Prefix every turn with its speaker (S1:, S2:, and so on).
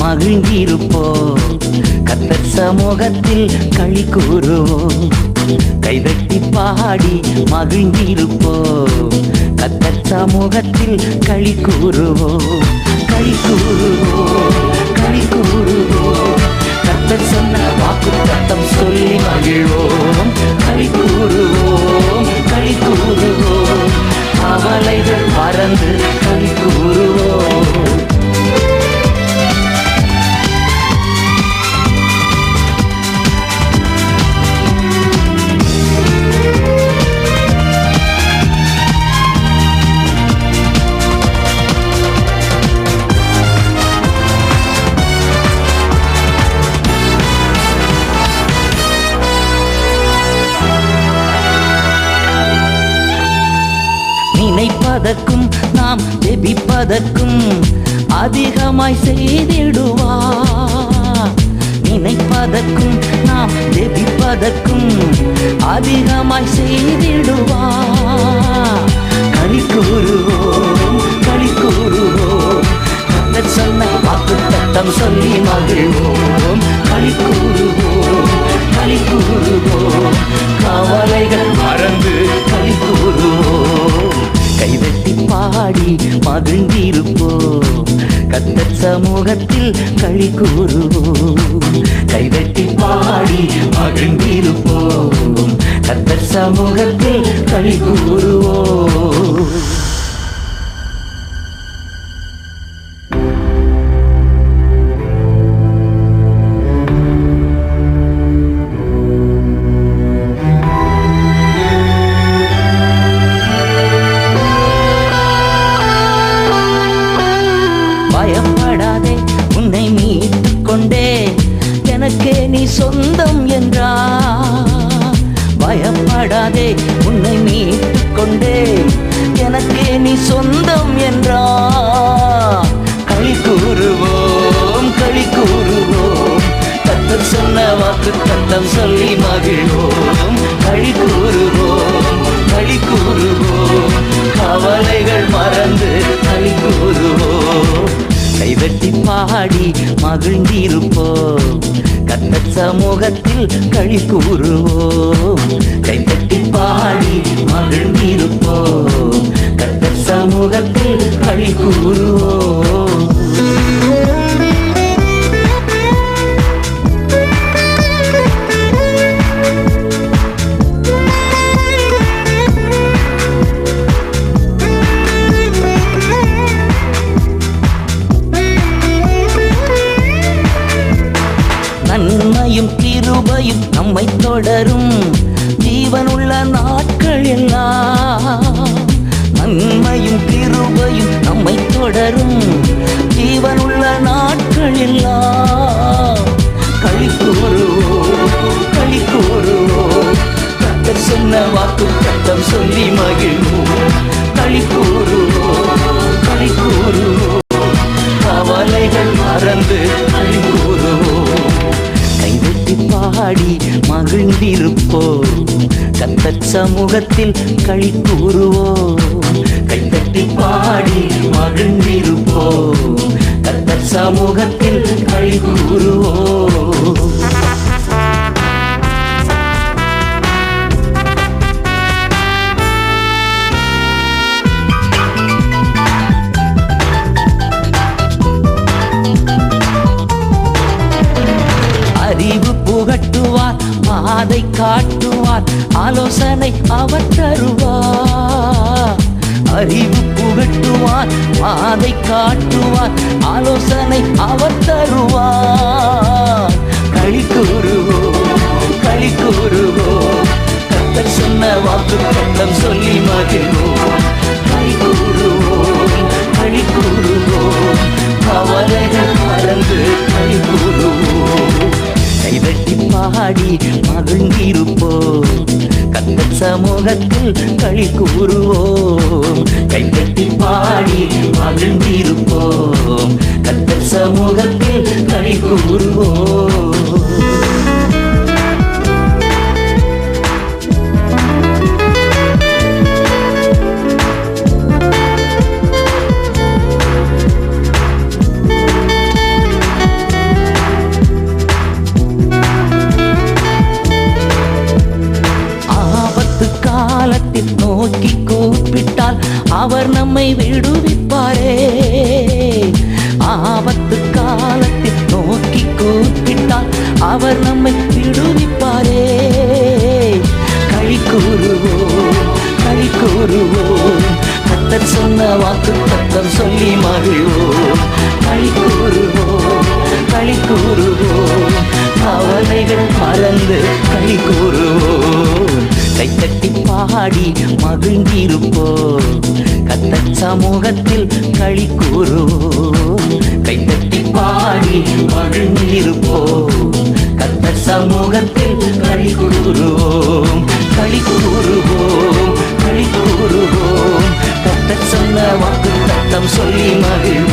S1: மகிழ்ந்திருப்போம். கர்த்தர் சமூகத்தில் களி கூறுவோம். கைதட்டி பாடி மகிழ்ந்திருப்போம். கர்த்தர் சமூகத்தில் களி கூறுவோம். களி கூறுவோம், களி கூறுவோம். கர்த்தர் சொன்ன வாக்குத்தத்தம் சொல்லி மகிழ்வோம். களி கூறுவோம், களி கூறுவோம். கவலைகள் மறந்து களி கூறுவோம். நினைப்பதற்கும் நாம் ஜெபிப்பதற்கும் அதிகமாய் செய்திடுவார். நினைப்பதற்கும் நாம் ஜெபிப்பதற்கும் அதிகமாய் செய்திடுவார். களி கூறுவோம், களி கூறுவோம். கர்த்தர் சொன்ன வாக்குத்தத்தம் சொல்லி மகிழ்வோம். களி கூறுவோம், களி கூறுவோம். கவலைகள் மறந்து களி கூறுவோம். கைதட்டி பாடி மகிழ்ந்திருப்போம். கர்த்தர் சமூகத்தில் களி கூறுவோம். கைதட்டி பாடி மகிழ்ந்திருப்போம். கர்த்தர் சமூகத்தில் களி கூறுவோம். பயப்படாதே, உன்னை மீட்டுக் கொண்டே எனக்கே நீ சொந்தம் என்றா. பயப்படாதே, உன்னை மீட்டுக் கொண்டே எனக்கே நீ சொந்தம் என்றா. களி கூறுவோம், களி கூறுவோம். கர்த்தர் சொன்ன வாக்குத்தத்தம் சொல்லி மகிழ்வோம். களி கூறுவோம், களி கூறுவோம். கவலைகள் மறந்து களி கூறுவோம். கைதட்டி பாடி மகிழ்ந்திருப்போம். கர்த்தர் சமூகத்தில் களி கூறுவோம். கைதட்டி பாடி மகிழ்ந்திருப்போம். கர்த்தர் சமூகத்தில் களி கூறுவோம். நன்மையும் கிருபையும் நம்மை தொடரும் ஜீவனுள்ள நாட்கள் எல்லாம். நன்மையும் கிருபையும் நம்மை தொடரும் ஜீவனுள்ள நாட்கள் எல்லாம். களி கூறுவோம், களி கூறுவோம். கர்த்தர் சொன்ன வாக்குத்தத்தம் சொல்லி மகிழ்வோம். களி கூறுவோம், களி கூறுவோம். கவலைகள் மறந்து களி கூறுவோம். கைதட்டி பாடி மகிழ்ந்திருப்போம். கர்த்தர் சமூகத்தில் களி கூறுவோம். கைதட்டி பாடி மகிழ்ந்திருப்போம். கர்த்தர் சமூகத்தில் களி கூறுவோம். அறிவு புகட்டுவார், பாதை காட்டுவார், ஆலோசனை அவர் தருவார். அறிவு புகட்டுவார், பாதை காட்டுவார், ஆலோசனை அவர் தருவார். களி கூறுவோம், களி கூறுவோம். கர்த்தர் சொன்ன வாக்குத்தத்தம் சொல்லி மகிழ்வோம். களி கூறுவோம், களி கூறுவோம். கவலைகள் மறந்து களி கூறுவோம். கைதட்டி பாடி மகிழ்ந்திருப்போம். கர்த்தர் சமூகத்தில் களி கூறுவோம். கைதட்டி பாடி மகிழ்ந்திருப்போம். கர்த்தர் சமூகத்தில் களி கூறுவோம். அவர் நம்மை விடுவிப்பாரே. ஆபத்து காலத்தில் நோக்கி கூப்பிட்டால் அவர் நம்மை விடுவிப்பாரே. களி கூறுவோம், களி கூறுவோம், கர்த்தர் சொன்ன வாக்கு தத்தம் சொல்லி மகிழ்வோம். களி கூறுவோம், களி கூறுவோம், கவலைகள் மறந்து களி கூறுவோம். கைத்தட்டி பாடி மகிழ்ந்திருப்போம், கர்த்தர் சமூகத்தில் களி கூறுவோம். கைத்தட்டி பாடி மகிழ்ந்திருப்போம், கர்த்தர் சமூகத்தில் களி கூறுவோம். களி கூறுவோம், களி கூறுவோம், கர்த்தர் சொன்ன வாக்கு தத்தம் சொல்லி மகிழ்வோம்.